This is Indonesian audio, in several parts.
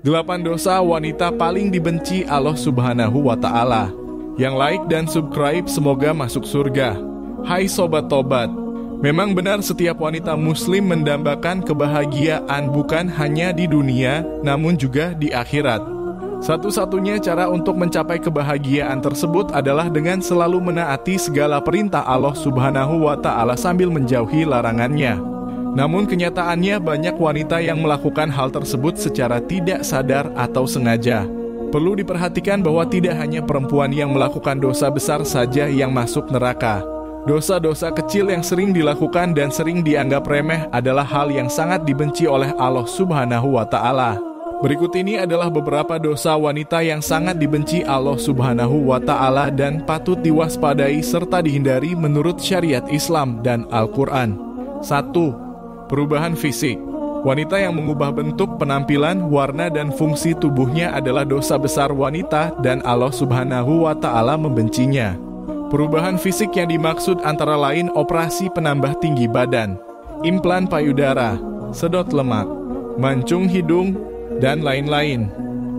8 dosa wanita paling dibenci Allah Subhanahu wa Ta'ala. Yang like dan subscribe semoga masuk surga. Hai Sobat Tobat, memang benar setiap wanita muslim mendambakan kebahagiaan bukan hanya di dunia, namun juga di akhirat. Satu-satunya cara untuk mencapai kebahagiaan tersebut adalah dengan selalu menaati segala perintah Allah Subhanahu wa Ta'ala sambil menjauhi larangannya. Namun kenyataannya banyak wanita yang melakukan hal tersebut secara tidak sadar atau sengaja. Perlu diperhatikan bahwa tidak hanya perempuan yang melakukan dosa besar saja yang masuk neraka. Dosa-dosa kecil yang sering dilakukan dan sering dianggap remeh adalah hal yang sangat dibenci oleh Allah Subhanahu wa Ta'ala. Berikut ini adalah beberapa dosa wanita yang sangat dibenci Allah Subhanahu wa Ta'ala dan patut diwaspadai serta dihindari menurut syariat Islam dan Al-Quran. 1. Perubahan fisik. Wanita yang mengubah bentuk, penampilan, warna, dan fungsi tubuhnya adalah dosa besar wanita dan Allah Subhanahu wa Ta'ala membencinya. Perubahan fisik yang dimaksud antara lain operasi penambah tinggi badan, implan payudara, sedot lemak, mancung hidung, dan lain-lain.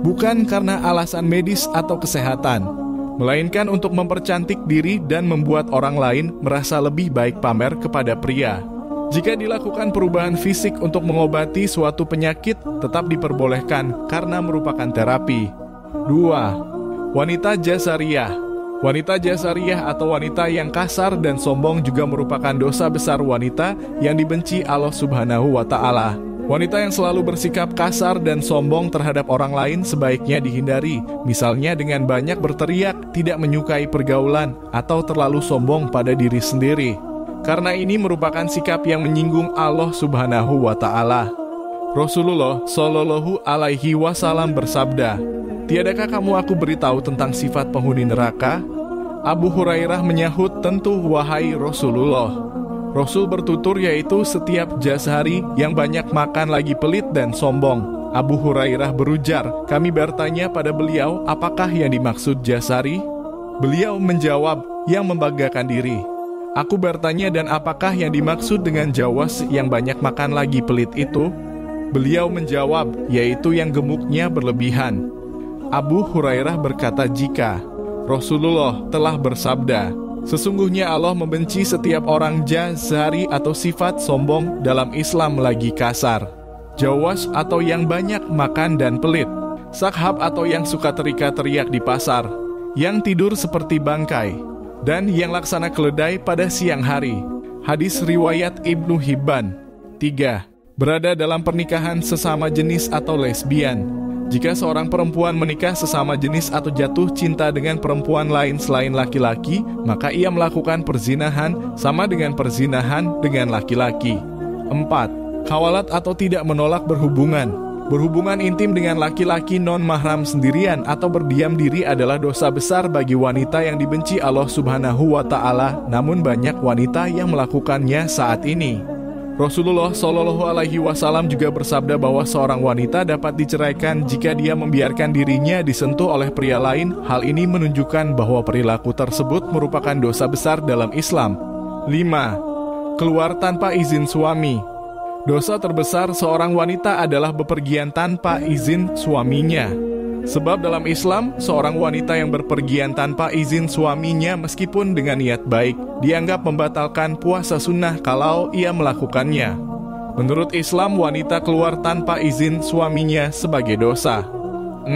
Bukan karena alasan medis atau kesehatan, melainkan untuk mempercantik diri dan membuat orang lain merasa lebih baik pamer kepada pria. Jika dilakukan perubahan fisik untuk mengobati suatu penyakit, tetap diperbolehkan karena merupakan terapi. 2. Wanita jasariyah. Wanita jasariyah atau wanita yang kasar dan sombong juga merupakan dosa besar wanita yang dibenci Allah Subhanahu wa Ta'ala. Wanita yang selalu bersikap kasar dan sombong terhadap orang lain sebaiknya dihindari, misalnya dengan banyak berteriak, tidak menyukai pergaulan, atau terlalu sombong pada diri sendiri. Karena ini merupakan sikap yang menyinggung Allah Subhanahu wa Ta'ala. Rasulullah Shallallahu Alaihi Wasallam bersabda, "Tiadakah kamu aku beritahu tentang sifat penghuni neraka?" Abu Hurairah menyahut, "Tentu wahai Rasulullah." Rasul bertutur yaitu setiap jasari yang banyak makan lagi pelit dan sombong. Abu Hurairah berujar, kami bertanya pada beliau, apakah yang dimaksud jasari? Beliau menjawab, yang membanggakan diri. Aku bertanya, dan apakah yang dimaksud dengan jawas yang banyak makan lagi pelit itu? Beliau menjawab, yaitu yang gemuknya berlebihan. Abu Hurairah berkata, jika Rasulullah telah bersabda, sesungguhnya Allah membenci setiap orang jazari atau sifat sombong dalam Islam lagi kasar, jawas atau yang banyak makan dan pelit, sakhab atau yang suka teriak-teriak di pasar, yang tidur seperti bangkai, dan yang laksana keledai pada siang hari. Hadis riwayat Ibnu Hibban. 3. Berada dalam pernikahan sesama jenis atau lesbian. Jika seorang perempuan menikah sesama jenis atau jatuh cinta dengan perempuan lain selain laki-laki, maka ia melakukan perzinahan sama dengan perzinahan dengan laki-laki. 4. Khawalat atau tidak menolak berhubungan. Berhubungan intim dengan laki-laki non-mahram sendirian atau berdiam diri adalah dosa besar bagi wanita yang dibenci Allah Subhanahu wa Ta'ala, namun banyak wanita yang melakukannya saat ini. Rasulullah Shallallahu Alaihi Wasallam juga bersabda bahwa seorang wanita dapat diceraikan jika dia membiarkan dirinya disentuh oleh pria lain. Hal ini menunjukkan bahwa perilaku tersebut merupakan dosa besar dalam Islam. 5. Keluar tanpa izin suami. Dosa terbesar seorang wanita adalah bepergian tanpa izin suaminya. Sebab dalam Islam, seorang wanita yang berpergian tanpa izin suaminya meskipun dengan niat baik, dianggap membatalkan puasa sunnah kalau ia melakukannya. Menurut Islam, wanita keluar tanpa izin suaminya sebagai dosa. 6.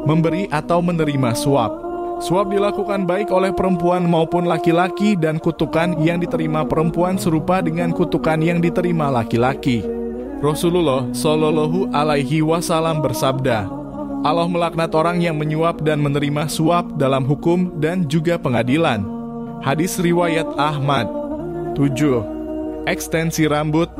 Memberi atau menerima suap. Suap dilakukan baik oleh perempuan maupun laki-laki, dan kutukan yang diterima perempuan serupa dengan kutukan yang diterima laki-laki. Rasulullah Shallallahu Alaihi Wasallam bersabda, Allah melaknat orang yang menyuap dan menerima suap dalam hukum dan juga pengadilan. Hadis riwayat Ahmad. 7. Ekstensi rambut.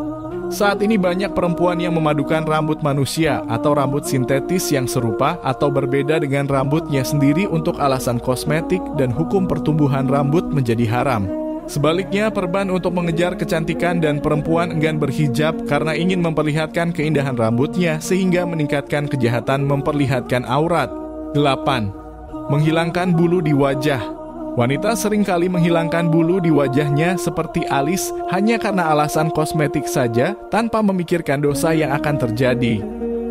Saat ini banyak perempuan yang memadukan rambut manusia atau rambut sintetis yang serupa atau berbeda dengan rambutnya sendiri untuk alasan kosmetik, dan hukum pertumbuhan rambut menjadi haram. Sebaliknya, perban untuk mengejar kecantikan, dan perempuan enggan berhijab karena ingin memperlihatkan keindahan rambutnya sehingga meningkatkan kejahatan memperlihatkan aurat. 8. Menghilangkan bulu di wajah. Wanita seringkali menghilangkan bulu di wajahnya seperti alis hanya karena alasan kosmetik saja tanpa memikirkan dosa yang akan terjadi.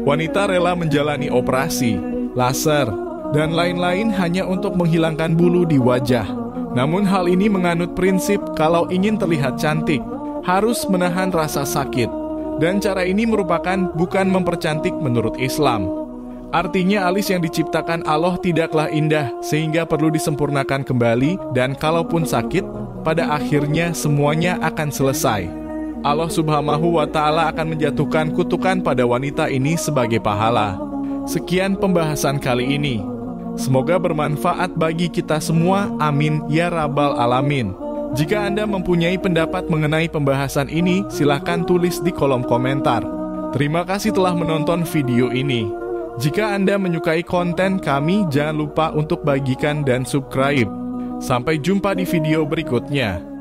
Wanita rela menjalani operasi, laser, dan lain-lain hanya untuk menghilangkan bulu di wajah. Namun hal ini menganut prinsip kalau ingin terlihat cantik, harus menahan rasa sakit. Dan cara ini merupakan bukan mempercantik menurut Islam. Artinya alis yang diciptakan Allah tidaklah indah sehingga perlu disempurnakan kembali, dan kalaupun sakit, pada akhirnya semuanya akan selesai. Allah Subhanahu wa Ta'ala akan menjatuhkan kutukan pada wanita ini sebagai pahala. Sekian pembahasan kali ini. Semoga bermanfaat bagi kita semua. Amin ya rabbal alamin. Jika Anda mempunyai pendapat mengenai pembahasan ini, silahkan tulis di kolom komentar. Terima kasih telah menonton video ini. Jika Anda menyukai konten kami, jangan lupa untuk bagikan dan subscribe. Sampai jumpa di video berikutnya.